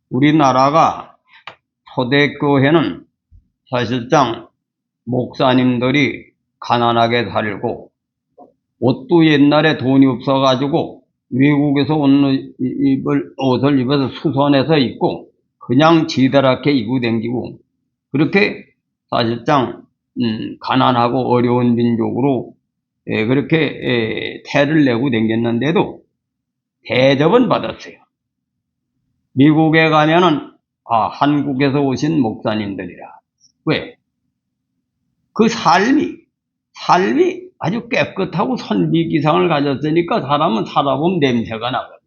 우리나라가 초대교회는 사실상 목사님들이 가난하게 살고 옷도 옛날에 돈이 없어가지고 외국에서 옷을 입어서 수선해서 입고 그냥 지다랗게 입고 댕기고 그렇게 사실상 가난하고 어려운 민족으로 그렇게 태를 내고 댕겼는데도 대접은 받았어요. 미국에 가면은 한국에서 오신 목사님들이라. 왜? 그 삶이 아주 깨끗하고 선비기상을 가졌으니까 사람은 살아보면 냄새가 나거든요.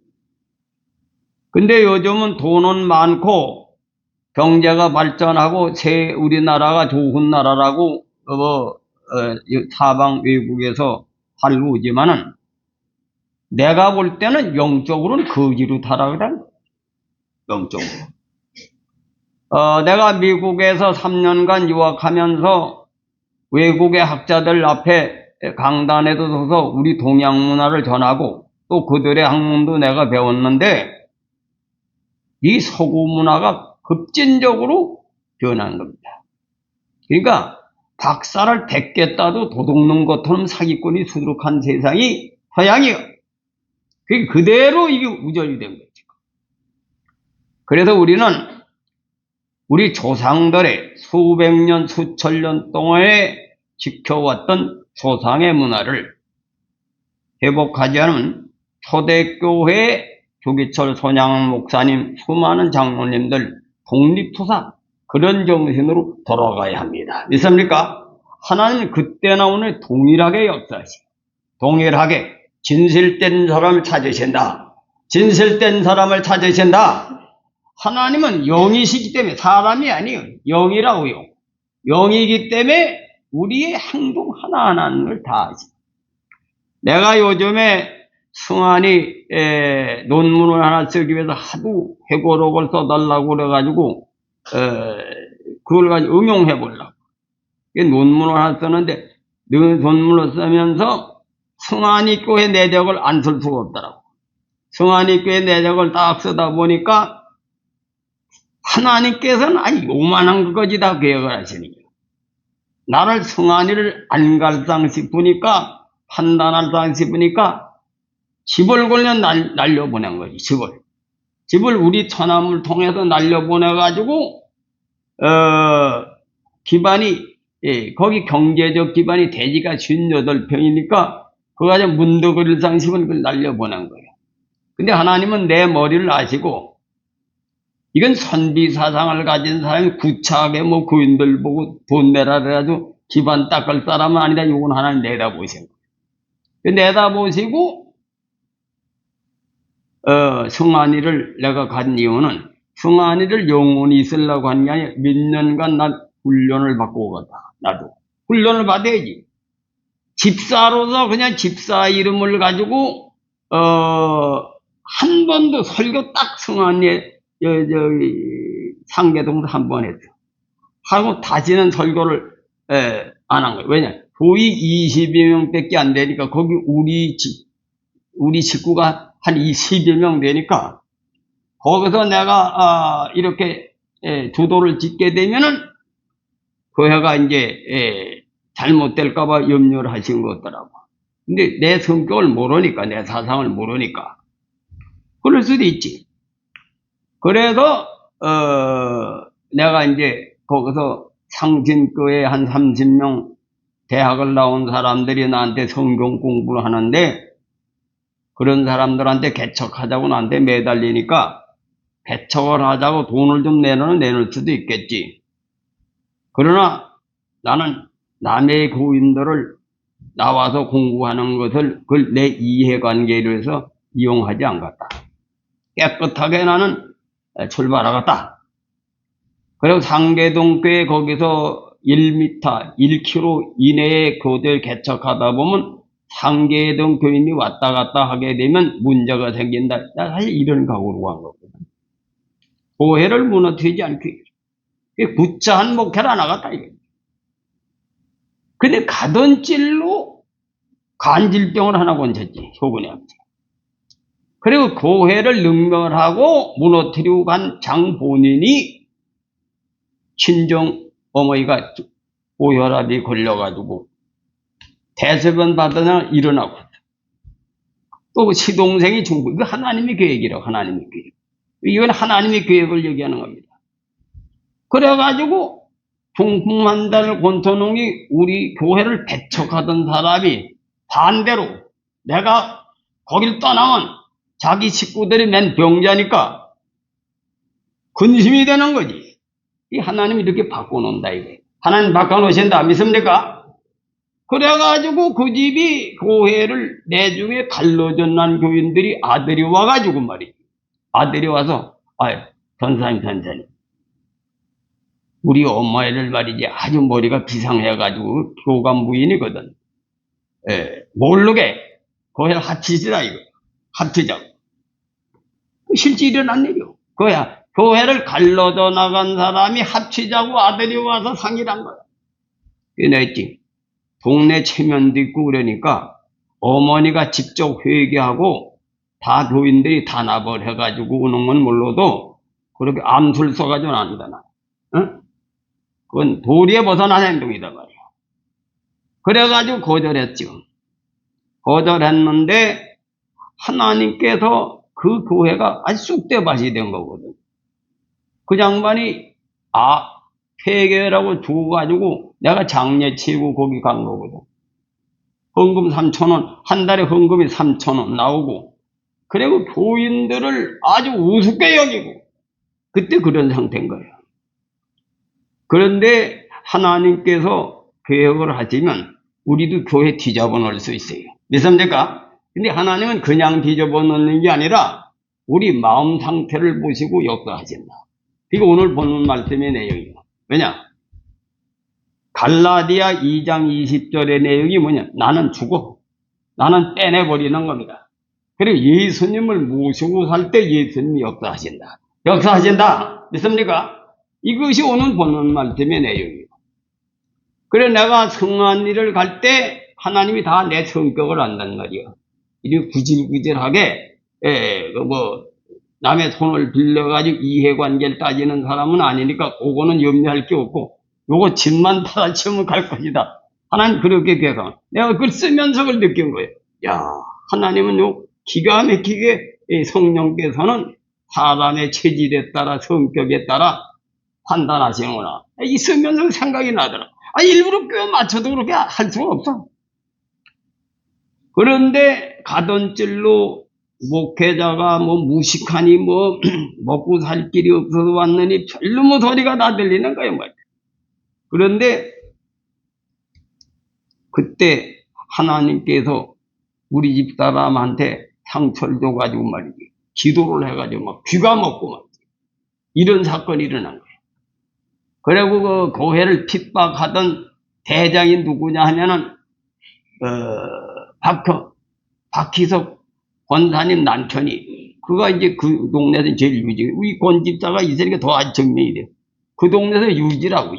근데 요즘은 돈은 많고 경제가 발전하고 우리나라가 좋은 나라라고 사방 외국에서 살고 오지만은 내가 볼 때는 영적으로는 거지로 타락을 영적으로. 내가 미국에서 3년간 유학하면서 외국의 학자들 앞에 강단에도 서서 우리 동양 문화를 전하고 또 그들의 학문도 내가 배웠는데 이 서구 문화가 급진적으로 변한 겁니다. 그러니까 박사를 100개 따도 도둑놈 것처럼 사기꾼이 수두룩한 세상이 서양이요. 그대로 이게 우절이 된 거죠. 그래서 우리는 우리 조상들의 수백 년, 수천 년 동안에 지켜왔던 조상의 문화를 회복하지 않은 초대교회 조기철 손양원 목사님, 수많은 장로님들 독립투사 그런 정신으로 돌아가야 합니다. 믿습니까? 하나님은 그때나 오늘 동일하게 역사하시고 동일하게 진실된 사람을 찾으신다. 진실된 사람을 찾으신다. 하나님은 영이시기 때문에 사람이 아니에요. 영이라고요. 영이기 때문에 우리의 행동 하나하나를 다 아시고. 내가 요즘에 승환이 논문을 하나 쓰기 위해서 하도 회고록을 써달라고 그래가지고 그걸 가지고 응용해 보려고. 논문을 하나 쓰는데 논문을 쓰면서 승환이 교회 내적을 안 쓸 수가 없더라고. 승환이 교회 내적을 딱 쓰다 보니까 하나님께서는 아니 요만한 것까지 다 계획을 하시니까 나를 승환이를 안 갈상 싶으니까 판단할 상 싶으니까 집을 걸려 날려보낸 거지. 집을 우리 천암을 통해서 날려보내가지고 기반이 거기 경제적 기반이 대지가 58평이니까 그거 가지고 문득을 상식은 그걸 날려보낸 거예요. 근데 하나님은 내 머리를 아시고 이건 선비 사상을 가진 사람이 구차하게 고인들 보고 돈 내라 그래가지고 집안 닦을 사람은 아니다. 이건 하나님 내다보신 거예요. 내다보시고 승환이를 내가 간 이유는 승환이를 영원히 있으려고 한 게 아니라 몇 년간 난 훈련을 받고 오겠다. 나도 훈련을 받아야지. 집사로서 그냥 집사 이름을 가지고 한 번도 설교 딱 승환이의 상계동에서 한 번 했어. 하고 다시는 설교를 안 한 거예요. 왜냐? 교위 22명밖에 안 되니까 거기 우리 식구가 한 20여 명 되니까 거기서 내가 이렇게 주도를 짓게 되면은 교회가 이제 잘못될까봐 염려를 하신 것 같더라고. 근데 내 성격을 모르니까, 내 사상을 모르니까 그럴 수도 있지. 그래서 내가 이제 거기서 상진교회 한 30명 대학을 나온 사람들이 나한테 성경 공부를 하는데 그런 사람들한테 개척하자고 나한테 매달리니까 개척을 하자고 돈을 좀 내놓을 수도 있겠지. 그러나 나는 남의 교인들을 나와서 공부하는 것을 그걸 내 이해관계로 해서 이용하지 않겠다. 깨끗하게 나는 출발하겠다. 그리고 상계동 교회 거기서 1m, 1km 이내에 교대를 개척하다 보면 상계동 교인이 왔다 갔다 하게 되면 문제가 생긴다. 나 사실 이런 각오로 간 거거든. 교회를 무너뜨리지 않기. 구차한 목회를 안 하겠다. 이게. 근데 가던 찔로 간질병을 하나 건졌지. 효근이 아버지. 그리고 교회를 능멸하고 무너뜨리고 간 장본인이 친정 어머니가 고혈압이 걸려가지고 대소변 받으면 일어나고 또 시동생이 중국 이거 하나님의 계획이라고 하나님의 계획. 이건 하나님의 계획을 얘기하는 겁니다. 그래가지고 중풍환자를 권선홍이 우리 교회를 배척하던 사람이 반대로 내가 거길 떠나면 자기 식구들이 맨 병자니까 근심이 되는 거지. 이 하나님이 이렇게 바꿔놓는다 이게. 하나님 바꿔놓으신다 믿습니까? 그래가지고 그 집이 교회를 내중에 갈라져 난 교인들이 아들이 와가지고 말이지. 아들이 와서 전사님 우리 엄마애를 말이지 아주 머리가 비상해가지고 교감 부인이거든. 모르게 교회를 합치지라 이거. 합치자고. 실제 일어난 일이요. 그거야. 교회를 갈라져 나간 사람이 합치자고 아들이 와서 상의를 한 거야. 그랬지. 동네 체면도 있고 그러니까 어머니가 직접 회개하고 다 교인들이 단합을 해가지고 오는 건 몰라도 그렇게 암술 써가지고는 안 되나. 응? 그건 도리에 벗어난 행동이다 말이야. 그래가지고 거절했죠. 거절했는데 하나님께서 그 교회가 아주 쑥대밭이 된 거거든. 그 장반이 회개라고 주고가지고 내가 장례 치고 거기 간 거거든. 헌금 3,000원, 한 달에 헌금이 3,000원 나오고 그리고 교인들을 아주 우습게 여기고 그때 그런 상태인 거예요. 그런데 하나님께서 계획을 하시면 우리도 교회 뒤집어 놓을 수 있어요. 믿습니까? 근데 하나님은 그냥 뒤집어 놓는 게 아니라 우리 마음 상태를 보시고 역사하신다. 이거 오늘 보는 말씀의 내용이에요. 왜냐? 갈라디아 2장 20절의 내용이 뭐냐? 나는 죽어. 나는 떼내버리는 겁니다. 그리고 예수님을 모시고 살 때 예수님이 역사하신다. 역사하신다. 믿습니까? 이것이 오늘 보는 말씀의 내용이에요. 그래 내가 성한 일을 갈 때 하나님이 다 내 성격을 안단 말이에요. 이렇게 구질구질하게 남의 손을 빌려가지고 이해관계를 따지는 사람은 아니니까 그거는 염려할 게 없고 요거 집만 받아치우면 갈 것이다. 하나님 그렇게 계획하면 내가 그걸 쓰면서 그걸 느낀 거예요. 야, 하나님은 요 기가 막히게 성령께서는 사람의 체질에 따라 성격에 따라 판단하시는구나. 이 쓰면서 생각이 나더라. 일부러 껴 맞춰도 그렇게 할 수가 없어. 그런데 가던 길로 목회자가 무식하니 먹고 살 길이 없어서 왔느니 별로 소리가 다 들리는 거예요. 그런데 그때 하나님께서 우리 집 사람한테 상처를 줘가지고 말이지. 기도를 해가지고 막 귀가 먹고 막 이런 사건이 일어난 거예요. 그리고 그 교회를 핍박하던 대장이 누구냐 하면은 박희석 권사님 남편이 그가 이제 그 동네에서 제일 유지. 우리 권집사가 있으니까 더 아주 증명이 돼요. 그 동네에서 유지라고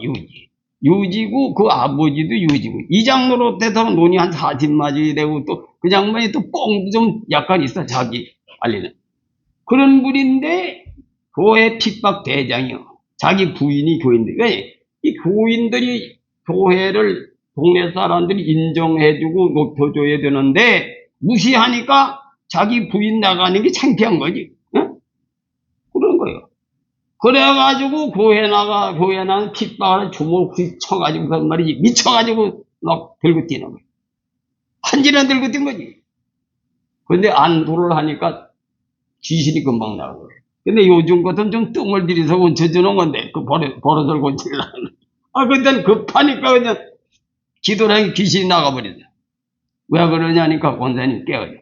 유지고 그 아버지도 유지고 이 장로로 돼서 논이 한 40마디 되고 또 그 장면이 또 뽕도 좀 약간 있어 자기 알리는 그런 분인데 교회 핍박 대장이요. 자기 부인이 교인들. 왜? 이 교인들이 교회를 동네 사람들이 인정해주고 높여줘야 되는데 무시하니까 자기 부인 나가는 게 창피한 거지. 응? 그런 거예요. 그래가지고 교회 나가는 핍박을 주먹 휘쳐가지고 그런 말이지. 미쳐가지고 막 들고 뛰는 거예요. 한지는 들고 뛴 거지. 근데 안도를 하니까 귀신이 금방 나오고. 근데 요즘 같은 좀 뜸을 들이서 얹혀주는 건데, 그 버릇을 고치려는. 근데 급하니까 그냥 기도를 하니 귀신이 나가버리죠. 왜 그러냐니까 권사님 깨어요.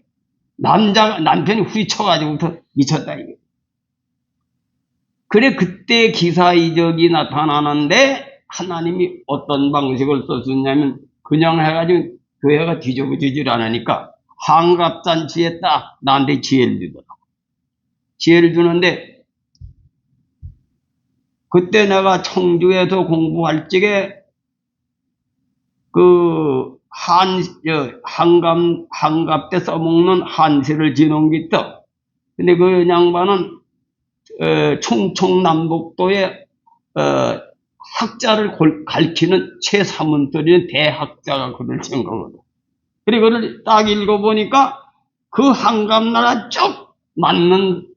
남편이 후리쳐가지고부터 미쳤다, 이게. 그래, 그때 기사이적이 나타나는데, 하나님이 어떤 방식을 썼었냐면, 그냥 해가지고 교회가 뒤집어지질 않으니까, 환갑잔치에 딱 나한테 지혜를 주더라. 지혜를 주는데, 그때 내가 청주에서 공부할 적에, 한갑 때 써먹는 한시를 지는 게 있어. 근데 그 양반은 충청남북도에 학자를 가르치는 최사문들인 대학자가 글을 쓴 거거든. 그리고 그걸 딱 읽어보니까 그 한감나라 쭉 맞는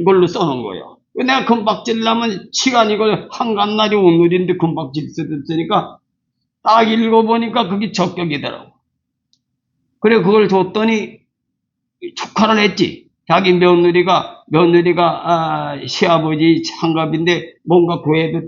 걸로 써놓은 거예요. 내가 금박질 나면 시간이 걸 한감날이 오늘인데 금박질 쓰니까 딱 읽어보니까 그게 적격이더라고. 그래 그걸 줬더니 축하를 했지. 자기 며느리가 시아버지 창갑인데 뭔가 교회도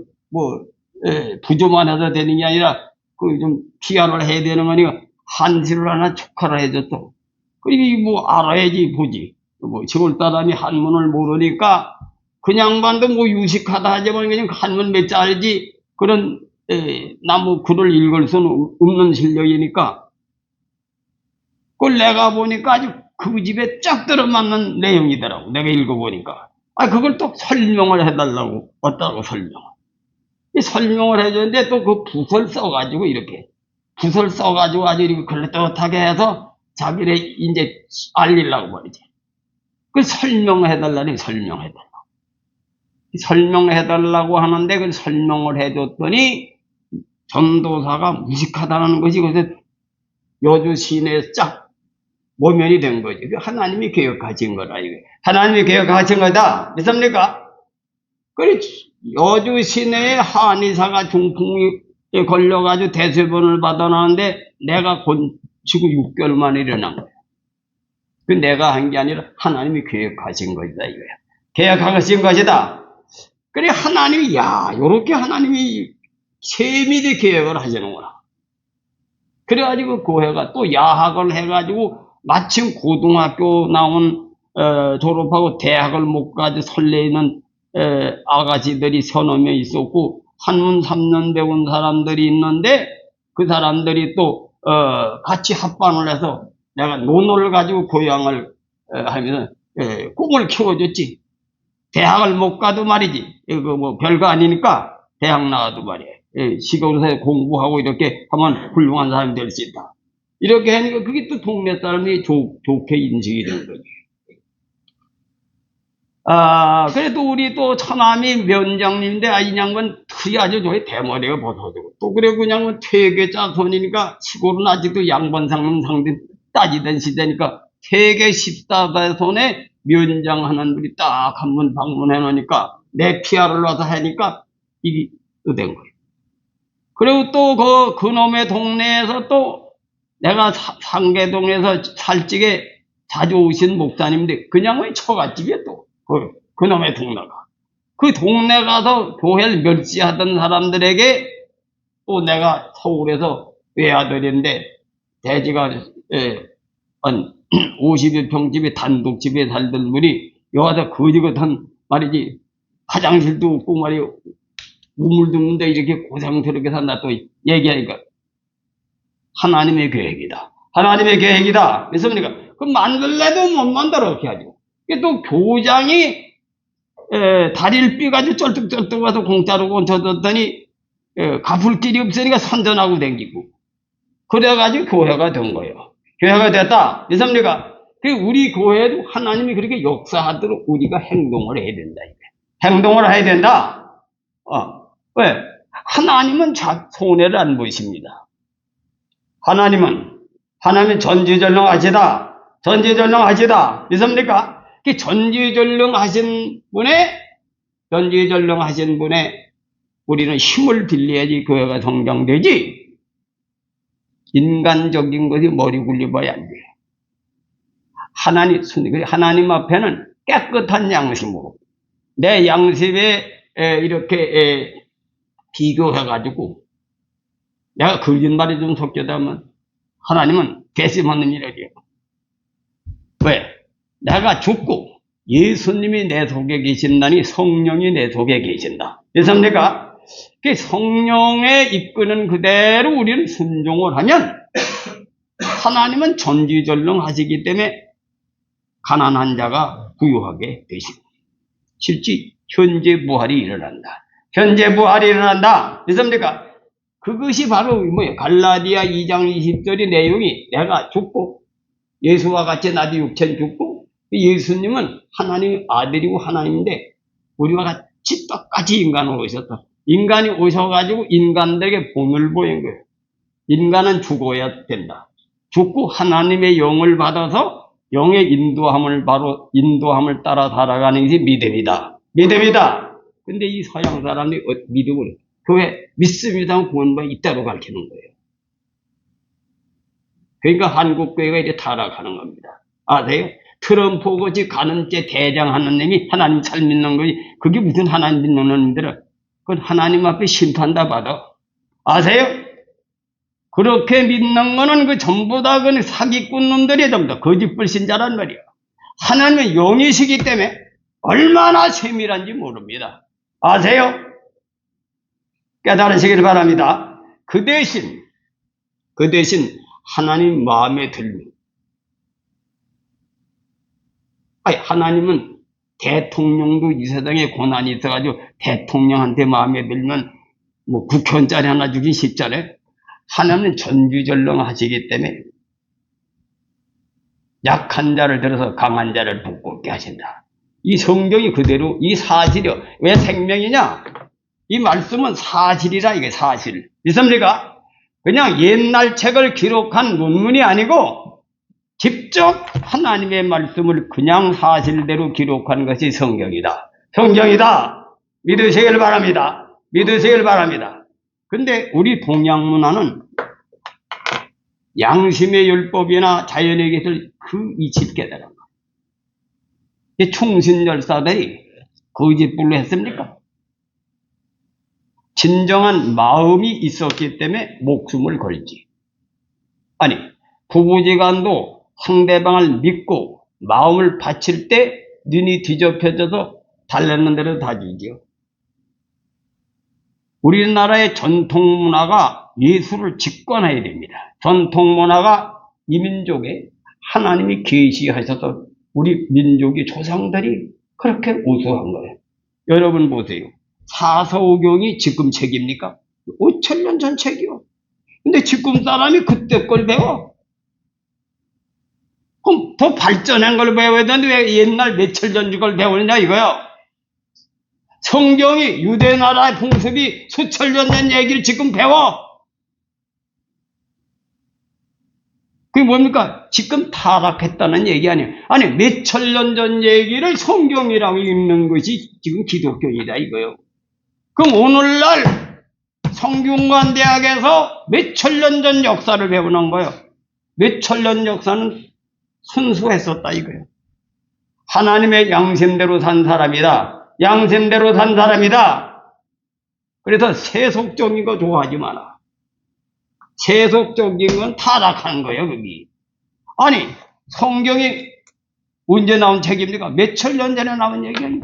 부조만 해서 되는 게 아니라 그 좀 피아를 해야 되는 거니까 한시를 하나 축하를 해줬어. 그리고 뭐 알아야지 보지. 뭐 시골 사람이 한문을 모르니까 그냥 반도 뭐 유식하다 하지만 그냥 한문 몇 자 알지 그런 나무 글을 읽을 수는 없는 실력이니까 그걸 내가 보니까 아주 그 집에 쫙 들어맞는 내용이더라고. 내가 읽어보니까. 그걸 또 설명을 해달라고, 어떠라고 설명을. 설명을 해줬는데 또 그 붓을 써가지고 이렇게. 붓을 써가지고 아주 이렇게 글렀듯하게 해서 자기네 이제 알리려고 말이지. 그 설명해달라니 설명해달라고. 설명해달라고 하는데 그 설명을 해줬더니 전도사가 무식하다는 것이 그래서 여주 시내에 쫙 모면이 된 거지. 하나님이 계획하신 거라, 이거. 하나님이 계획하신 거다. 믿습니까? 그래, 여주 시내에 한의사가 중풍에 걸려가지고 대소변을 받아나는데 내가 곤치고 6개월 만에 일어난 거야. 그 내가 한 게 아니라 하나님이 계획하신 것이다, 이거야. 계획하신 것이다. 그래, 하나님이, 요렇게 하나님이 세밀히 계획을 하시는구나. 그래가지고 고해가 또 야학을 해가지고 마침 고등학교 나온 졸업하고 대학을 못 가지고 설레이는 아가씨들이 서너 명 있었고 한문 3년 배운 사람들이 있는데 그 사람들이 또 같이 합반을 해서 내가 논어를 가지고 교양을 하면서 꿈을 키워줬지. 대학을 못 가도 말이지. 이거 뭐 별거 아니니까 대학 나가도 말이야. 시골에서 공부하고 이렇게 하면 훌륭한 사람이 될 수 있다. 이렇게 하니까 그게 또 동네 사람이 좋게 인식이 된 거지. 그래도 우리 또 처남이 면장님인데, 이 양반 틀이 아주 좋아해. 대머리가 벗어지고. 또 그래, 그냥 퇴계자 손이니까, 시골은 아직도 양반 상놈 상대 따지던 시대니까, 퇴계 14대 손에 면장하는 분이 딱 한 번 방문해 놓으니까, 내 피아를 와서 하니까, 이게 또 된 거예요. 그리고 또 그놈의 동네에서 또 내가 상계동에서 살찌게 자주 오신 목사님인데 그냥 왜 처갓집이야 또 그놈의 동네가. 그 동네 가서 교회를 멸시하던 사람들에게 또 내가 서울에서 외아들인데 대지가 한 51평 집에 단독집에 살던 분이 여기서 거지 같은 말이지 화장실도 없고 말이야 우물도 없는데 이렇게 고생스럽게 산다 또 얘기하니까 하나님의 계획이다. 하나님의 계획이다. 믿습니까? 그 만들래도 못 만들어 그렇게 하죠. 또 교장이 다리를 삐가지고 쩔뚝쩔뚝 와서 공짜로 얹혀줬더니 갚을 길이 없으니까 선전하고 댕기고 그래가지고 교회가 된 거예요. 교회가 됐다. 믿습니까? 우리 교회도 하나님이 그렇게 역사하도록 우리가 행동을 해야 된다. 행동을 해야 된다. 왜? 하나님은 손해를 안 보십니다. 하나님은 전지전능하시다. 전지전능하시다. 믿습니까? 전지전능하신 분의 우리는 힘을 빌려야지 교회가 성장되지. 인간적인 것이 머리 굴려봐야 안 돼. 하나님 앞에는 깨끗한 양심으로 내 양심에 이렇게 비교해가지고 내가 거짓말이 좀 섞여다면 하나님은 괘씸하는 일이에요. 왜? 내가 죽고 예수님이 내 속에 계신다니 성령이 내 속에 계신다. 믿습니까? 성령의 이끄는 그대로 우리는 순종을 하면 하나님은 전지전능하시기 때문에 가난한 자가 부유하게 되시고 실제 현재 부활이 일어난다. 현재 부활이 일어난다. 믿습니까? 그것이 바로 뭐예요? 갈라디아 2장 20절의 내용이 내가 죽고 예수와 같이 나도 육체는 죽고 예수님은 하나님의 아들이고 하나님인데 우리와 같이 똑같이 인간으로 오셨다. 인간이 오셔가지고 인간들에게 본을 보인 거예요. 인간은 죽어야 된다. 죽고 하나님의 영을 받아서 영의 인도함을 따라 살아가는 것이 믿음이다. 믿음이다. 근데 이 서양 사람이 믿음을 교회 믿습니다. 구원받아 있다고 가르치는 거예요. 그러니까 한국 교회가 이제 타락하는 겁니다. 아세요? 트럼프 같이 가는 째 대장 하나님이 하나님 잘 믿는 거지. 그게 무슨 하나님 믿는 놈들은 그건 하나님 앞에 심판다 받아. 아세요? 그렇게 믿는 거는 그 전부 다 그 사기꾼 놈들이 전부 다 거짓 불신자란 말이야. 하나님은 영이시기 때문에 얼마나 세밀한지 모릅니다. 아세요? 깨달으시길 바랍니다. 그 대신 하나님 마음에 들면, 하나님은 대통령도 이 세상에 고난이 있어가지고 대통령한테 마음에 들면 뭐 국회의원짜리 하나 주긴 쉽잖아요. 하나님은 전지전능하시기 때문에 약한 자를 들어서 강한 자를 붙겁게 하신다. 이 성경이 그대로 이 사실이요. 왜 생명이냐? 이 말씀은 사실이라. 이게 사실. 믿습니까? 그냥 옛날 책을 기록한 논문이 아니고 직접 하나님의 말씀을 그냥 사실대로 기록한 것이 성경이다. 성경이다. 믿으시길 바랍니다. 믿으시길 바랍니다. 근데 우리 동양 양심의 율법이나 자연의 기술 그 이치를 깨달은 거. 이 충신열사들이 거짓불로 했습니까? 진정한 마음이 있었기 때문에 목숨을 걸지. 아니, 부부지간도 상대방을 믿고 마음을 바칠 때 눈이 뒤집혀져서 달라는 대로 다 주죠. 우리나라의 전통 문화가 예수를 직관해야 됩니다. 전통 문화가 이 민족에 하나님이 계시하셔서 우리 민족의 조상들이 그렇게 우수한 거예요. 여러분 보세요. 사서오경이 지금 책입니까? 5,000년 전 책이요. 근데 지금 사람이 그때 걸 배워? 그럼 더 발전한 걸 배워야 되는데 왜 옛날 몇천 년 걸 배우느냐 이거요. 성경이 유대 나라의 풍습이 수천 년 전 얘기를 지금 배워. 그게 뭡니까? 지금 타락했다는 얘기 아니에요. 아니, 몇천 년 전 얘기를 성경이라고 읽는 것이 지금 기독교이다 이거요. 그럼 오늘날 성균관대학에서 몇천 년 전 역사를 배우는 거예요. 몇천 년 역사는 순수했었다 이거예요. 하나님의 양심대로 산 사람이다. 양심대로 산 사람이다. 그래서 세속적인 거 좋아하지 마라. 세속적인 건 타락하는 거예요, 거기. 아니, 성경이 언제 나온 책입니까? 몇천 년 전에 나온 얘기예요.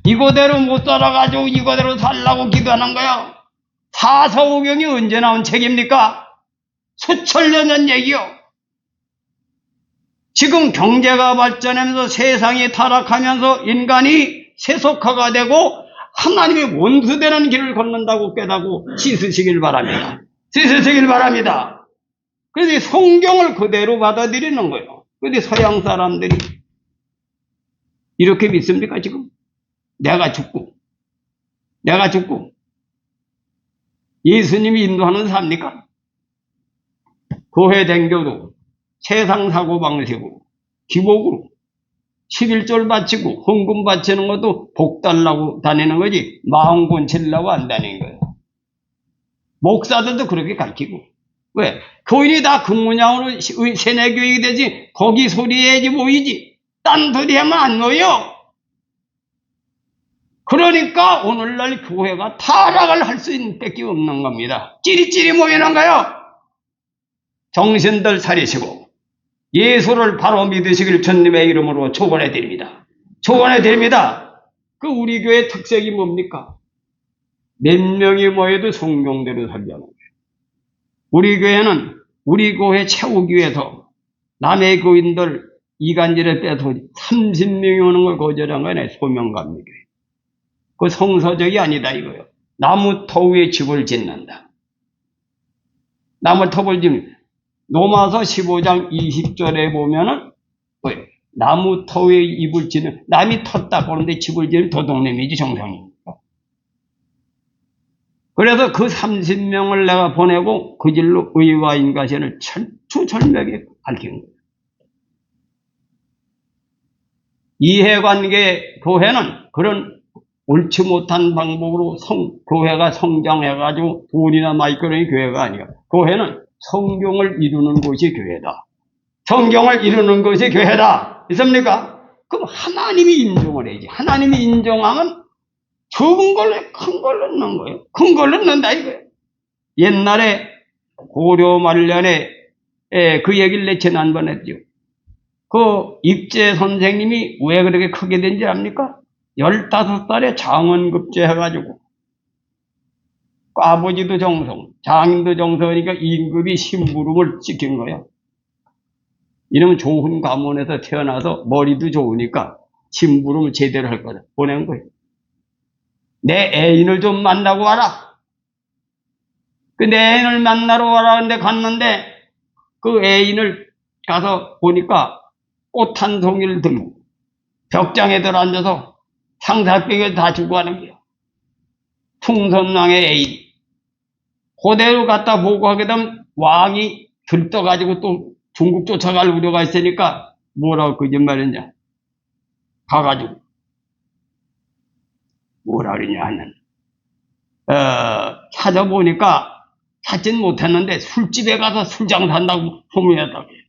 이거대로 못 살아가지고 이거대로 살라고 기도하는 거예요. 사서오경이 언제 나온 책입니까? 수천 년 전 얘기요. 지금 경제가 발전하면서 세상이 타락하면서 인간이 세속화가 되고 하나님의 원수되는 길을 걷는다고 깨닫고 씻으시길 바랍니다. 씻으시길 바랍니다. 그래서 성경을 그대로 받아들이는 거예요. 그런데 서양 사람들이 이렇게 믿습니까 지금? 내가 죽고 예수님이 인도하는 삽니까? 교회 댕겨도 세상 사고방식으로 기복으로 11절 바치고 헌금 바치는 것도 복 달라고 다니는 거지 마음 곤치려고 안 다니는 거예요. 목사들도 그렇게 가르치고. 왜? 교인이 다 그 모양으로 세뇌교육이 되지 거기 소리해야지 모이지 딴 소리 하면 안 모여. 그러니까 오늘날 교회가 타락을 할 수 있는 밖에 없는 겁니다. 찌리찌리 모이는 거예요. 정신들 차리시고 예수를 바로 믿으시길 주님의 이름으로 축원해 드립니다. 축원해 드립니다. 그 우리 교회 특색이 뭡니까? 몇 명이 모여도 성경대로 살자는 거예요. 우리 교회는 우리 교회 채우기 위해서 남의 교인들 이간질에 빼서 30명이 오는 걸 거절한 거네. 소명감리교회. 그 성서적이 아니다 이거예요. 나무 터 위에 집을 짓는다. 나무 톱을 짓는 로마서 15장 20절에 보면은 나무 터에 입을 지는, 남이 텄다 그러는데 집을 지는 도둑놈이지 정상이니까. 그래서 그 30명을 내가 보내고 그 길로 의와 인과신을 철두철미하게 밝힌 거예요. 이해관계 교회는 그런 옳지 못한 방법으로 교회가 성장해가지고 돈이나 많이 끄는 교회가 아니야. 교회는 성경을 이루는 것이 교회다. 성경을 이루는 것이 교회다. 있습니까? 그럼 하나님이 인정을 해야지. 하나님이 인정하면 적은 걸로 큰 걸로 넣는 거예요. 큰 걸로 넣는다 이거예요. 옛날에 고려 말년에 그 얘기를 내 지난번에 했죠. 그 입제 선생님이 왜 그렇게 크게 된지 압니까? 15살에 장원급제 해가지고 아버지도 정성, 장인도 정성이니까 임금이 심부름을 시킨 거야. 이놈은 좋은 가문에서 태어나서 머리도 좋으니까 심부름을 제대로 할 거다. 보낸 거예요. 내 애인을 좀 만나고 와라. 그 내 애인을 만나러 와라. 근데 갔는데 그 애인을 가서 보니까 꽃 한 송이를 들고 벽장에 들어앉아서 상사병에 다 주고 하는 거야. 풍선왕의 애인. 그대로 갖다 보고하게 되면 왕이 들떠가지고 또 중국 쫓아갈 우려가 있으니까 뭐라고 거짓말했냐. 가가지고 뭐라 그러냐 하면 찾아보니까 찾진 못했는데 술집에 가서 술 장사한다고 소문했다고 해요.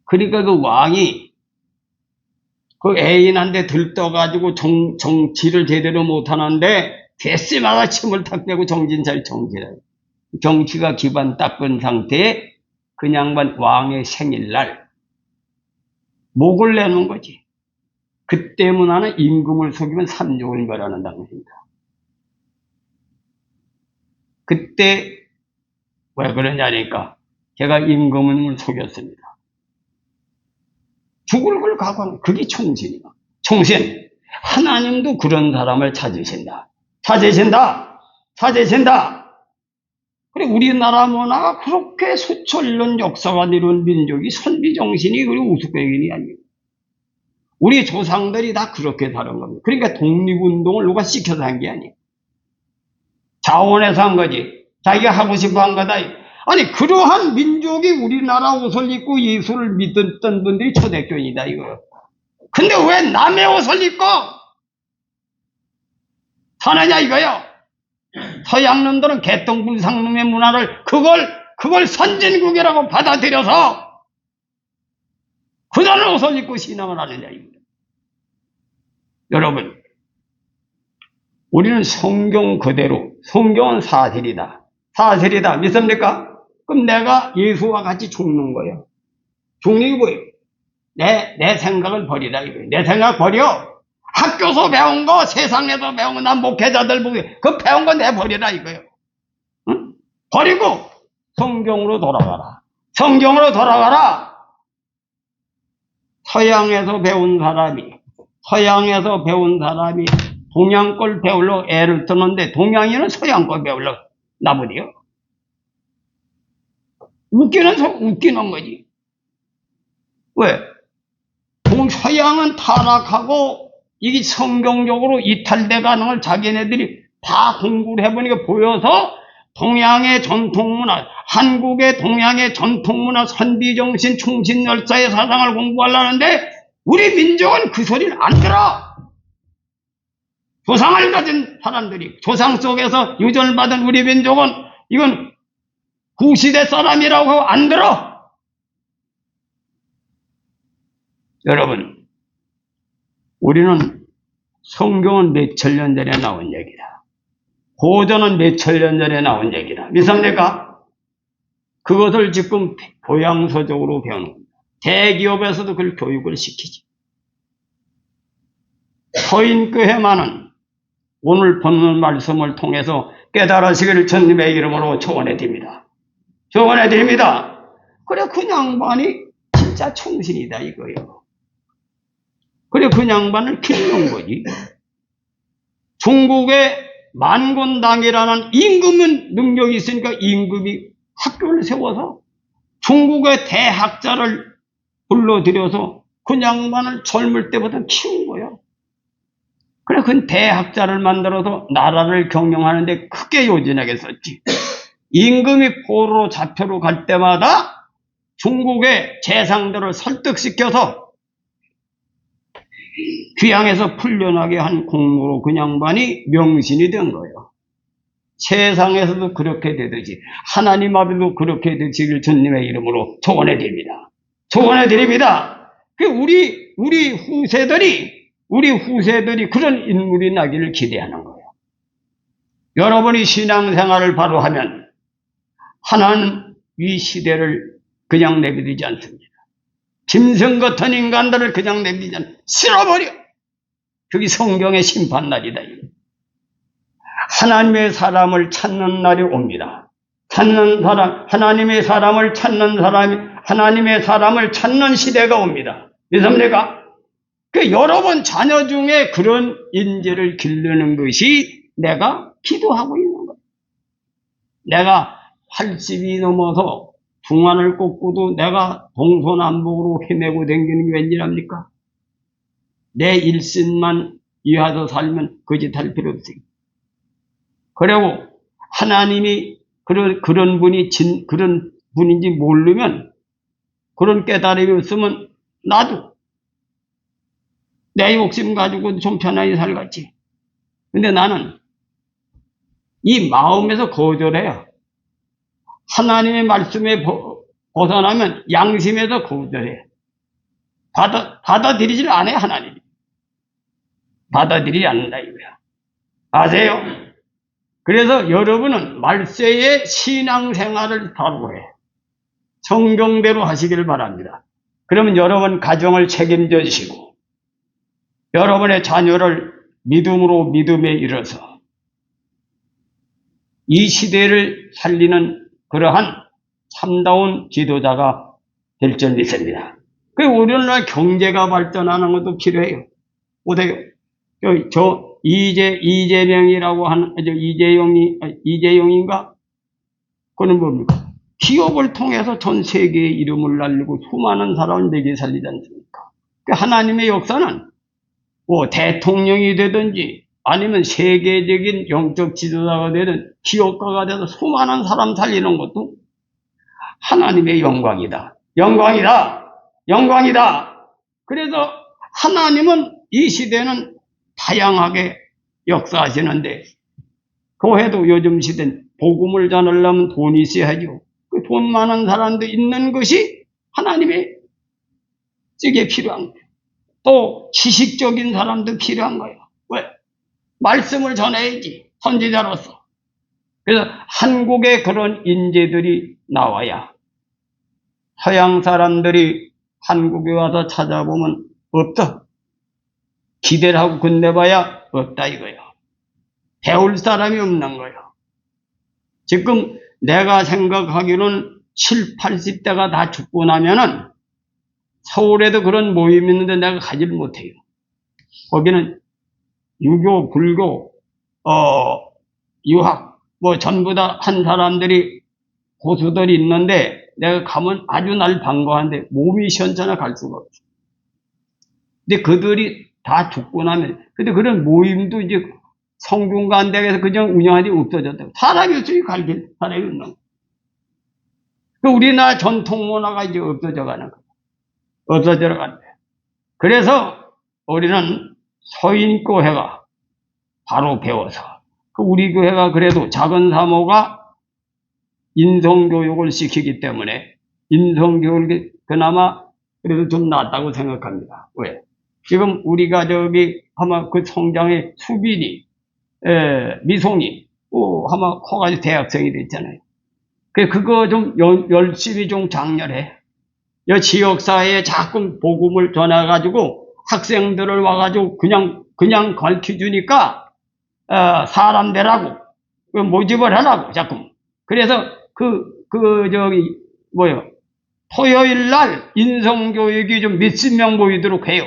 그러니까 그 왕이 그 애인한테 들떠가지고 정치를 제대로 못하는데 괘씸하다 침을 탁 빼고 정신 차려 정치를. 정치가 기반 닦은 상태에 그 양반 왕의 생일날 목을 내는 거지. 그때 문화는 임금을 속이면 삼족을 멸하는 당시입니다. 그때 왜 그러냐니까 제가 임금을 속였습니다. 죽을 걸 각오하는 그게 총신이야. 총신. 하나님도 그런 사람을 찾으신다. 그래 우리나라 문화가 그렇게 수천년 역사가 이룬 민족이 선비정신이 그리고 우스꽝인이 아니에요. 우리 조상들이 다 그렇게 다른 겁니다. 그러니까 독립운동을 누가 시켜서 한 게 아니에요. 자원해서 한 거지. 자기가 하고 싶어 한 거다. 아니 그러한 민족이 우리나라 옷을 입고 예수를 믿었던 분들이 초대교인이다 이거예요. 근데 왜 남의 옷을 입고 사느냐 이거요. 서양놈들은 개똥불상놈의 문화를 그걸 선진국이라고 받아들여서 그런 옷을 입고 신앙을 하느냐 이거예요. 여러분 우리는 성경 그대로 성경은 사실이다 믿습니까? 그럼 내가 예수와 같이 죽는 거예요. 죽는 게 뭐예요? 내 생각을 버리라 이거예요. 내 생각 버려. 학교에서 배운 거, 세상에서 배운 거, 난 목회자들 보게 그 배운 거 내버리라 이거예요. 응? 버리고 성경으로 돌아가라. 서양에서 배운 사람이 동양 걸 배우려고 애를 쓰는데 동양인은 서양 걸 배우려고 나버려. 웃기는 거지. 왜? 서양은 타락하고 이게 성경적으로 이탈돼 가는 걸 자기네들이 다 공부를 해보니까 보여서 동양의 전통문화, 한국의 동양의 전통문화, 선비정신, 충신열사의 사상을 공부하려는데 우리 민족은 그 소리를 안 들어. 조상을 가진 사람들이, 조상 속에서 유전을 받은 우리 민족은 이건 구시대 사람이라고 하고 안 들어. 여러분, 우리는 성경은 몇천 년 전에 나온 얘기다. 고전은 몇천 년 전에 나온 얘기다. 믿습니까? 그것을 지금 교양서적으로 배우는 겁니다. 대기업에서도 그걸 교육을 시키지. 서인교회만은 오늘 본문 말씀을 통해서 깨달으시기를 주님의 이름으로 축원해 드립니다. 그래 그 양반이 진짜 충신이다 이거예요. 그래 그 양반을 키우는 거지. 중국의 만곤당이라는 임금은 능력이 있으니까 임금이 학교를 세워서 중국의 대학자를 불러들여서 그 양반을 젊을 때부터 키운 거예요. 그래, 그 대학자를 만들어서 나라를 경영하는데 크게 요진하게 썼지. 임금이 포로로 잡혀로 갈 때마다 중국의 재상들을 설득시켜서 귀양에서 풀려나게 한 공로로 그 양반이 명신이 된 거예요. 세상에서도 그렇게 되듯이 하나님 앞에도 그렇게 되시길 주님의 이름으로 축원해 드립니다. 축원해 드립니다. 우리 후세들이 그런 인물이 나기를 기대하는 거예요. 여러분이 신앙생활을 바로 하면 하나님 이 시대를 그냥 내버리지 않습니다. 짐승 같은 인간들을 그냥 내버리지 않습니다. 쓸어버려. 그게 성경의 심판날이다. 하나님의 사람을 찾는 날이 옵니다. 하나님의 사람을 찾는 시대가 옵니다. 믿습니까? 여러분 자녀 중에 그런 인재를 기르는 것이 내가 기도하고 있는 거예요. 내가 80이 넘어서 중환을 꽂고도 내가 동서남북으로 헤매고 다니는 게 웬일합니까? 내 일신만 이하서 살면 거짓할 필요 없어요. 그리고 하나님이 그런 분인지 모르면, 그런 깨달음이 없으면 나도 내 욕심 가지고 좀 편하게 살겠지. 근데 나는 이 마음에서 거절해요. 하나님의 말씀에 벗어나면 양심에서 거절해요. 받아들이질 않아요, 하나님이. 받아들이지 않는다, 이거야. 아세요? 그래서 여러분은 말세의 신앙생활을 바로 해. 성경대로 하시기를 바랍니다. 그러면 여러분 가정을 책임져 주시고, 여러분의 자녀를 믿음에 이뤄서 이 시대를 살리는 그러한 참다운 지도자가 될 줄 믿습니다. 우리나라 경제가 발전하는 것도 필요해요. 보세요. 이재명이라고 하는, 이재용인가? 그는 뭡니까? 기업을 통해서 전 세계의 이름을 날리고 수많은 사람을 먹여 살리지 않습니까? 하나님의 역사는 대통령이 되든지 아니면 세계적인 영적 지도자가 되든 기업가가 돼서 수많은 사람 살리는 것도 하나님의 영광이다. 영광이다. 그래서 하나님은 이 시대는 다양하게 역사하시는데, 교회도 요즘 시대는 복음을 전하려면 돈이 있어야죠. 그 돈 많은 사람도 있는 것이 하나님의 쪽에 필요한 거예요. 또 지식적인 사람도 필요한 거예요. 왜? 말씀을 전해야지, 선지자로서. 그래서 한국에 그런 인재들이 나와야 서양 사람들이 한국에 와서 찾아보면 없다. 기대를 하고 건네봐야 없다 이거예요. 배울 사람이 없는 거예요. 지금 내가 생각하기로는 7, 80대가 다 죽고 나면은 서울에도 그런 모임 있는데 내가 가지를 못해요. 거기는 유교, 불교, 유학, 전부 다 한 사람들이, 고수들이 있는데 내가 가면 아주 날 반가워하는데 몸이 시원찮아 갈 수가 없어. 근데 그들이 다 죽고 나면, 근데 그런 모임도 이제 성균관대에서 그냥 운영하지 없어졌다고. 사람이 없으니 갈길 사람이 없는 거야. 우리나라 전통 문화가 이제 없어져 가는 거야. 없어져 가는 거야. 그래서 우리는 서인교회가 바로 배워서, 우리 교회가 그래도 작은 사모가 인성교육을 시키기 때문에 인성교육이 그나마 그래도 좀 낫다고 생각합니다. 왜? 지금 우리가 아마 그 성장의 수빈이, 미송이, 아마 커가지고 대학생이 됐잖아요. 그거 좀 열심히 좀 장렬해. 지역사회에 자꾸 복음을 전해가지고 학생들을 와가지고 그냥 가르쳐주니까, 사람 되라고, 모집을 하라고, 자꾸. 그래서 토요일 날 인성교육이 좀 몇십 명 모이도록 해요.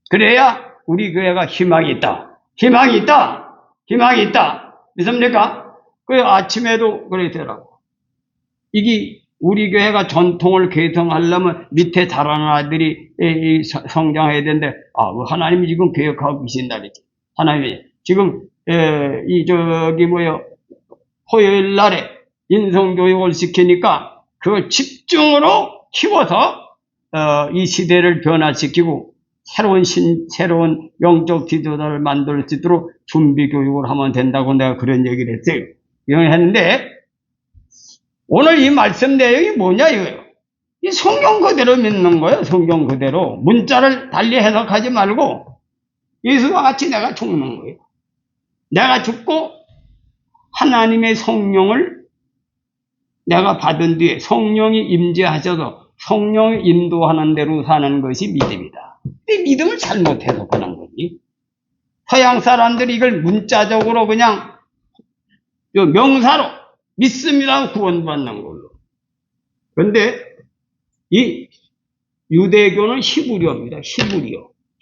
그래야 우리 교회가 희망이 있다. 믿습니까? 아침에도 그러더라고. 이게 우리 교회가 전통을 개성하려면 밑에 자라는 아들이 성장해야 되는데, 하나님이 지금 계획하고 계신다 그랬지. 하나님이 지금, 토요일 날에 인성교육을 시키니까 그걸 집중으로 키워서, 이 시대를 변화시키고 새로운 영적 지도자를 만들 수 있도록 준비 교육을 하면 된다고 내가 그런 얘기를 했어요. 이걸 했는데, 오늘 이 말씀 내용이 뭐냐 이거예요. 이 성경 그대로 믿는 거예요. 성경 그대로. 문자를 달리 해석하지 말고 예수와 같이 내가 죽는 거예요. 내가 죽고 하나님의 성령을 내가 받은 뒤에 성령이 임재하셔서 성령이 인도하는 대로 사는 것이 믿음이다. 이 믿음을 잘못 해석하는 거지. 서양 사람들이 이걸 문자적으로 그냥 명사로 믿습니다 구원받는 걸로. 그런데 이 유대교는 히브리어입니다.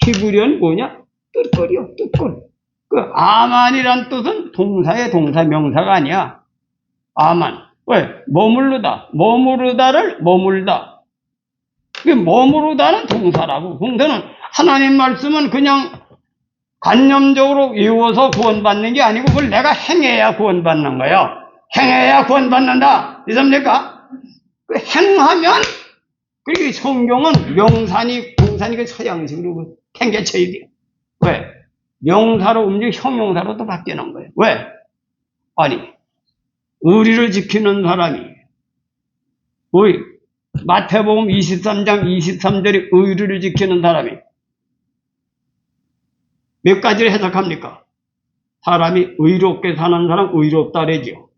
히브리어는 뭐냐? 뜻거리요, 뜻거리. 그 아만이란 뜻은 동사의 동사 명사가 아니야. 아만. 왜? 머무르다를 머물다. 그 머무르다는 동사라고. 동사는 하나님 말씀은 그냥 관념적으로 외워서 구원받는 게 아니고 그걸 내가 행해야 구원받는 거예요. 행해야 구원받는다. 이해합니까? 그 행하면, 그리고 성경은 명사니 공사니 그 서양식으로 탱겨쳐야 돼요. 왜? 명사로 움직여 형용사로도 바뀌는 거예요. 왜? 아니, 의리를 지키는 사람이, 마태복음 23장 23절에 의리를 지키는 사람이 몇 가지를 해석합니까? 사람이 의롭게 사는 사람 의롭다 그러죠.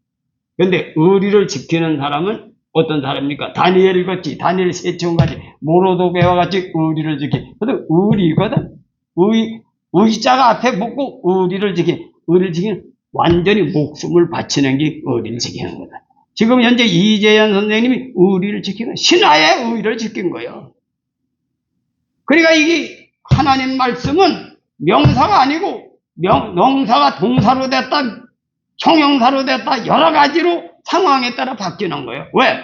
그런데 의리를 지키는 사람은 어떤 사람입니까? 다니엘 같이, 다니엘 세천같이, 모로도게와 같이 의리를 지키. 그래도 의리거든. 의자가 앞에 붙고 의리를 지키는 완전히 목숨을 바치는 게 의리를 지키는 거다. 지금 현재 이재현 선생님이 의리를 지키는 신하의 의리를 지킨 거예요. 그러니까 이게 하나님 말씀은 명사가 아니고 명사가 동사로 됐다, 형용사로 됐다, 여러 가지로 상황에 따라 바뀌는 거예요. 왜?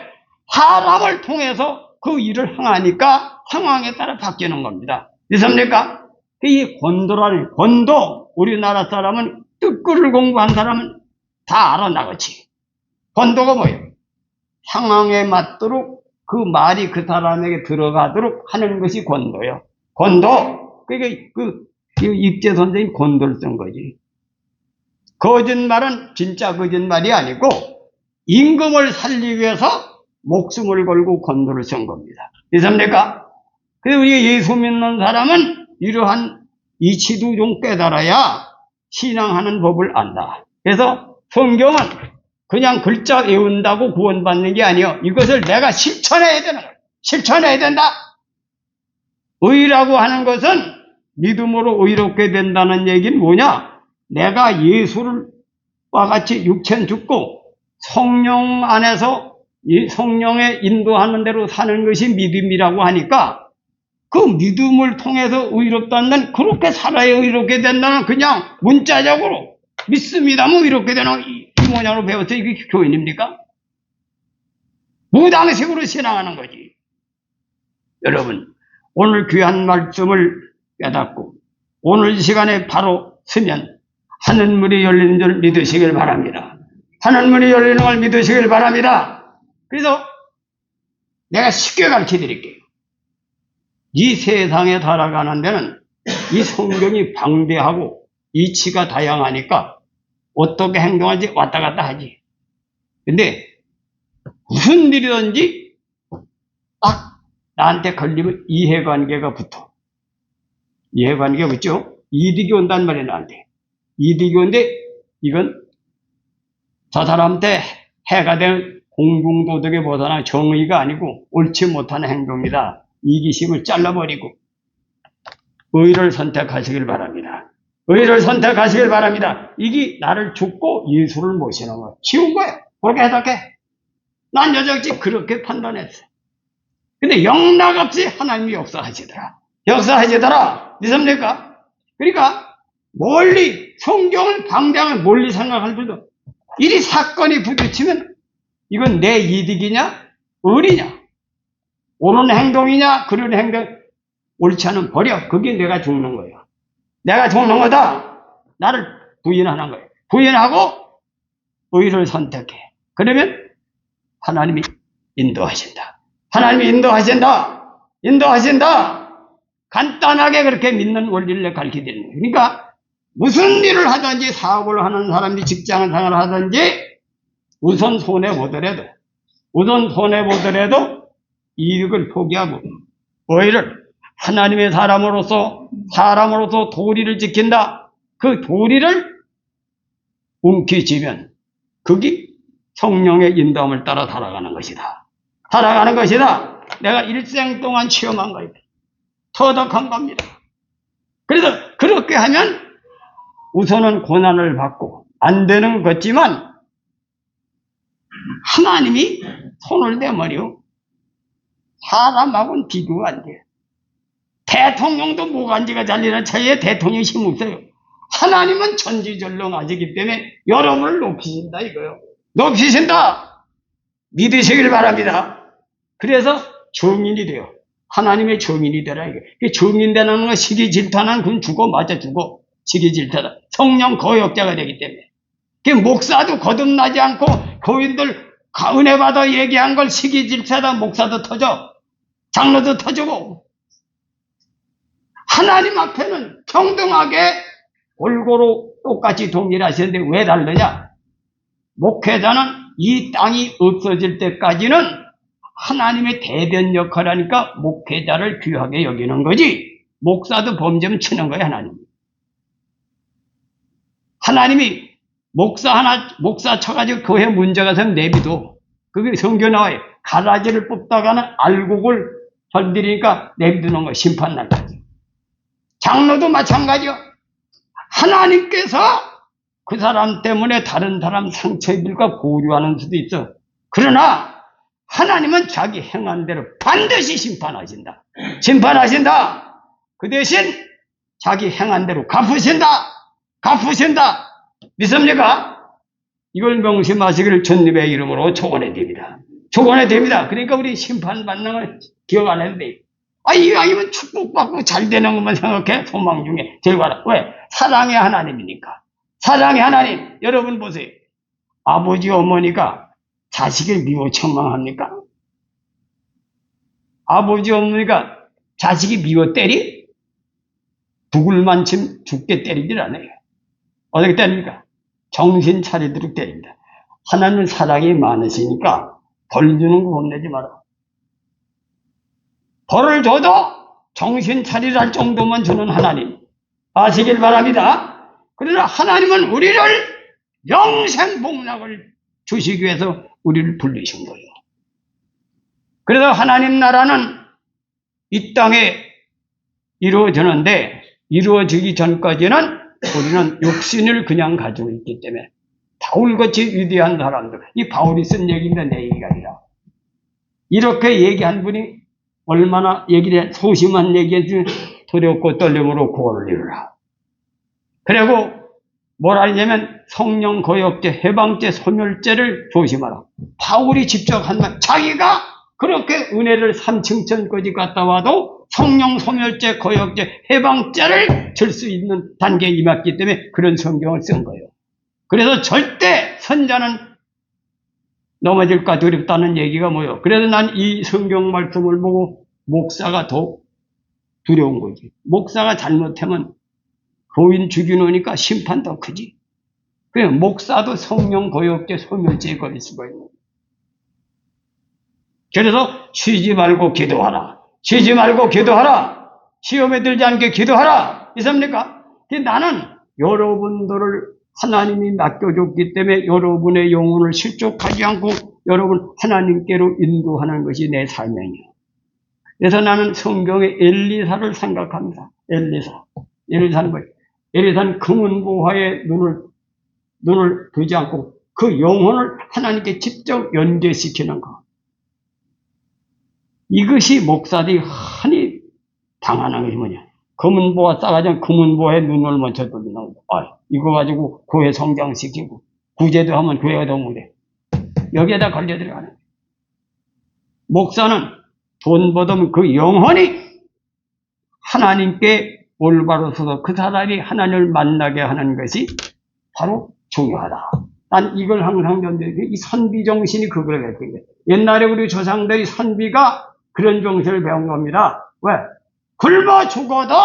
사람을 통해서 그 일을 행하니까 상황에 따라 바뀌는 겁니다. 있습니까? 이 권도, 우리나라 사람은 뜻글을 공부한 사람은 다 알아 나그지. 권도가 뭐예요? 상황에 맞도록 그 말이 그 사람에게 들어가도록 하는 것이 권도예요. 권도. 그러니까 입재 선생님 권도를 쓴 거지. 거짓말은 진짜 거짓말이 아니고 임금을 살리기 위해서 목숨을 걸고 권도를 쓴 겁니다. 이해합니까? 그래서 우리가 예수 믿는 사람은 이러한 이치도 좀 깨달아야 신앙하는 법을 안다. 그래서 성경은 그냥 글자 외운다고 구원받는 게 아니에요. 이것을 내가 실천해야 되는 거예요. 실천해야 된다. 의라고 하는 것은 믿음으로 의롭게 된다는 얘기는 뭐냐? 내가 예수와 같이 육체는 죽고 성령 안에서 이 성령의 인도하는 대로 사는 것이 믿음이라고 하니까 그 믿음을 통해서 의롭다는, 그렇게 살아야 의롭게 된다는 그냥 문자적으로 믿습니다 뭐 이렇게 되는 이 뭐냐로 배웠어요. 이게 교인입니까? 무당식으로 신앙하는 거지. 여러분, 오늘 귀한 말씀을 깨닫고 오늘 시간에 바로 서면 하늘문이 열리는 줄 믿으시길 바랍니다. 하늘문이 열리는 걸 믿으시길 바랍니다. 그래서 내가 쉽게 가르쳐 드릴게요. 이 세상에 살아가는 데는 이 성경이 방대하고 이치가 다양하니까 어떻게 행동하지 왔다 갔다 하지. 근데 무슨 일이든지 딱 나한테 걸리면 이해관계가 붙어. 이해관계가 붙죠? 이득이 온단 말이에요, 나한테. 이득이 온데 이건 저 사람한테 해가 될 공중도덕에 벗어난 정의가 아니고 옳지 못한 행동이다. 이기심을 잘라버리고 의를 선택하시길 바랍니다. 의를 선택하시길 바랍니다. 이게 나를 죽고 예수를 모시는 거예요. 쉬운 거예요. 그렇게 해석해. 난 여전히 그렇게 판단했어. 근데 영락없이 하나님이 역사하시더라. 믿습니까? 그러니까 멀리 성경을 방대하게 멀리 생각할 때도 이리 사건이 부딪히면 이건 내 이득이냐? 의리냐? 옳은 행동이냐? 그런 행동, 옳지 않은 버려. 그게 내가 죽는 거예요. 내가 죽는 거다. 나를 부인하는 거예요. 부인하고 의를 선택해. 그러면 하나님이 인도하신다. 하나님이 인도하신다. 인도하신다. 간단하게 그렇게 믿는 원리를 가르쳐드리는 거예요. 그러니까 무슨 일을 하든지 사업을 하는 사람이 직장 생활을 하든지 우선 손해보더라도 이익을 포기하고 의를 하나님의 사람으로서 도리를 지킨다. 그 도리를 움켜쥐면 그게 성령의 인도함을 따라 살아가는 것이다. 살아가는 것이다. 내가 일생 동안 체험한 거예요. 터득한 겁니다. 그래서 그렇게 하면 우선은 고난을 받고 안 되는 것 같지만 하나님이 손을 대머리요. 사람하고는 비교가 안 돼요. 대통령도 모간지가 잘리는 차이에 대통령이 힘없어요. 하나님은 전지전능하시기 때문에 여러분을 높이신다 이거요. 높이신다. 믿으시길 바랍니다. 그래서 정인이 돼요. 하나님의 정인이 되라 이게. 정인되는 건 시기 질투하는 건 죽어 맞아 죽어. 시기 질투다. 성령 거역자가 되기 때문에. 목사도 거듭나지 않고 교인들 은혜 받아 얘기한 걸 시기 질투하다 목사도 터져. 장로도 터지고. 하나님 앞에는 평등하게 골고루 똑같이 동일하시는데 왜 다르냐? 목회자는 이 땅이 없어질 때까지는 하나님의 대변 역할을 하니까 목회자를 귀하게 여기는 거지. 목사도 범죄면 치는 거야, 하나님. 하나님이 목사 쳐가지고 교회 문제가 생기면 내비도. 그게 성경 나와요. 가라지를 뽑다가는 알곡을 건드리니까 내비두는 거야, 심판날까지. 장로도 마찬가지요. 하나님께서 그 사람 때문에 다른 사람 상처들과 고려하는 수도 있어. 그러나 하나님은 자기 행한 대로 반드시 심판하신다. 심판하신다. 그 대신 자기 행한 대로 갚으신다. 갚으신다. 믿습니까? 이걸 명심하시기를 주님의 이름으로 축원해 드립니다. 축원해 드립니다. 그러니까 우리 심판받는 걸 기억 안 해도 돼. 이 아이면 축복받고 잘 되는 것만 생각해. 소망 중에 제일 가라. 왜? 사랑의 하나님이니까. 사랑의 하나님. 여러분 보세요. 아버지 어머니가 자식을 미워 책망합니까? 아버지 어머니가 자식이 미워 때리? 죽을 만큼 죽게 때리질 않아요. 어떻게 때립니까? 정신 차리도록 때립니다. 하나님은 사랑이 많으시니까 벌 주는 거 혼내지 마라. 벌을 줘도 정신 차리랄 정도만 주는 하나님 아시길 바랍니다. 그러나 하나님은 우리를 영생 복락을 주시기 위해서 우리를 부르신 거예요. 그래서 하나님 나라는 이 땅에 이루어지는데 이루어지기 전까지는 우리는 육신을 그냥 가지고 있기 때문에 바울같이 위대한 사람들, 이 바울이 쓴 얘기인데 내 얘기가 아니라 이렇게 얘기한 분이 얼마나 얘기를 소심한 얘기에 두렵고 떨림으로 구원을 이루라. 그리고 뭐라 하냐면 성령 거역죄, 해방죄, 소멸죄를 조심하라. 바울이 직접 한 말, 자기가 그렇게 은혜를 3층천까지 갔다 와도 성령 소멸죄, 거역죄, 해방죄를 줄 수 있는 단계에 임했기 때문에 그런 성경을 쓴 거예요. 그래서 절대 선자는 넘어질까 두렵다는 얘기가 뭐예요? 그래서 난 이 성경 말씀을 보고 목사가 더 두려운 거지. 목사가 잘못하면 교인 죽이놓으니까 심판 더 크지. 그래 목사도 성령 거역죄 소멸죄에 걸릴 수가 있는 거예요. 그래서 쉬지 말고 기도하라. 쉬지 말고 기도하라. 시험에 들지 않게 기도하라. 있습니까? 나는 여러분들을 하나님이 맡겨줬기 때문에 여러분의 영혼을 실족하지 않고 여러분 하나님께로 인도하는 것이 내 사명이에요. 그래서 나는 성경의 엘리사를 생각합니다. 엘리사는 뭐예요? 엘리사는 금은보화에 눈을 두지 않고 그 영혼을 하나님께 직접 연계시키는 것. 이것이 목사들이 흔히 당하는 것이 뭐냐. 금은보화 싸가지고 금은보화에 눈을 먼저 돌리는 거. 이거 가지고 교회 성장시키고 구제도 하면 교회가 더 못해. 여기에다 걸려 들어가는 거예요. 목사는 돈 받으면 그 영혼이 하나님께 올바로 서서 그 사람이 하나님을 만나게 하는 것이 바로 중요하다. 난 이걸 항상 전제해. 이 선비 정신이 그거를 했던 거예요. 옛날에 우리 조상들이 선비가 그런 정신을 배운 겁니다. 왜? 굶어 죽어도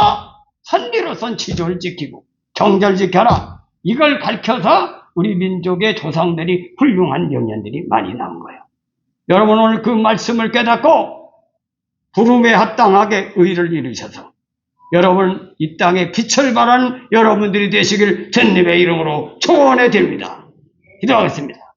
선비로선 지조를 지키고 정절 지켜라. 이걸 가르쳐서 우리 민족의 조상들이 훌륭한 명연들이 많이 남은 거예요. 여러분 오늘 그 말씀을 깨닫고 부름에 합당하게 의를 이루셔서 여러분 이 땅에 빛을 발하는 여러분들이 되시길 주님의 이름으로 축원해 드립니다. 기도하겠습니다.